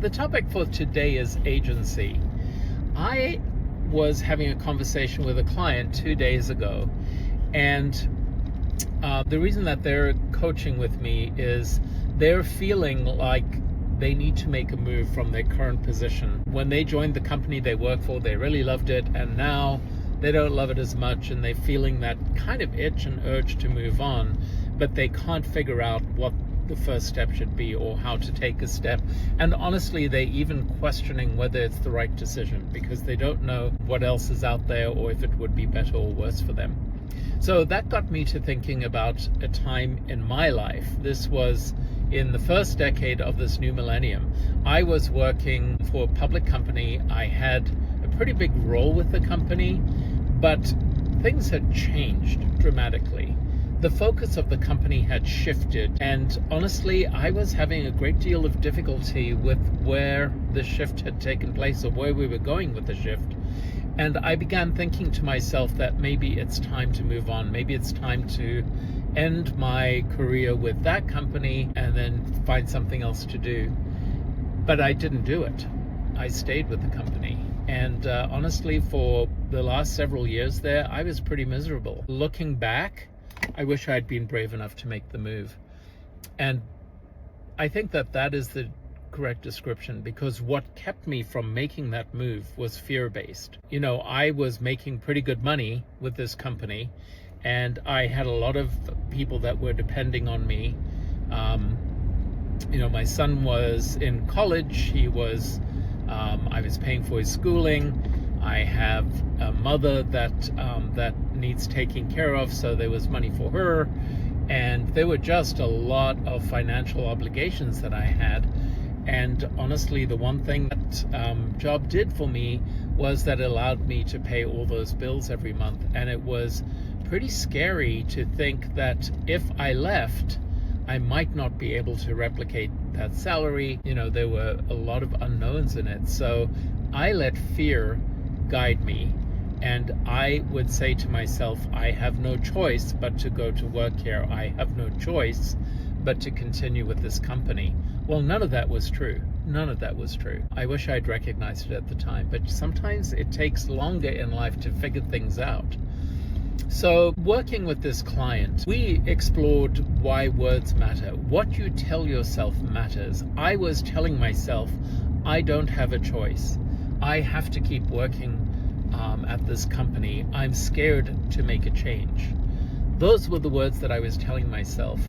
The topic for today is agency. I was having a conversation with a client 2 days ago, and the reason that they're coaching with me is they're feeling like they need to make a move from their current position. When they joined the company they work for, they really loved it, and now they don't love it as much, and they're feeling that kind of itch and urge to move on, but they can't figure out what the first step should be or how to take a step. And honestly, they're even questioning whether it's the right decision because they don't know what else is out there or if it would be better or worse for them. So that got me to thinking about a time in my life. This was in the first decade of this new millennium. I was working for a public company. I had a pretty big role with the company, but things had changed dramatically. The focus of the company had shifted, and honestly, I was having a great deal of difficulty with where the shift had taken place or where we were going with the shift. And I began thinking to myself that maybe it's time to move on. Maybe it's time to end my career with that company and then find something else to do. But I didn't do it. I stayed with the company. And honestly, for the last several years there, I was pretty miserable. Looking back, I wish I'd been brave enough to make the move. And I think that that is the correct description, because what kept me from making that move was fear-based. You know, I was making pretty good money with this company, and I had a lot of people that were depending on me. My son was in college. He was, I was paying for his schooling. I have a mother that needs taking care of, so there was money for her, and there were just a lot of financial obligations that I had. And honestly, the one thing that job did for me was that it allowed me to pay all those bills every month. And it was pretty scary to think that if I left, I might not be able to replicate that salary. There were a lot of unknowns in it. So I let fear guide me, and I would say to myself, I have no choice but to go to work here. I have no choice but to continue with this company. Well, none of that was true. None of that was true. I wish I'd recognized it at the time, but sometimes it takes longer in life to figure things out. So working with this client, we explored why words matter. What you tell yourself matters. I was telling myself, I don't have a choice. I have to keep working at this company. I'm scared to make a change. Those were the words that I was telling myself.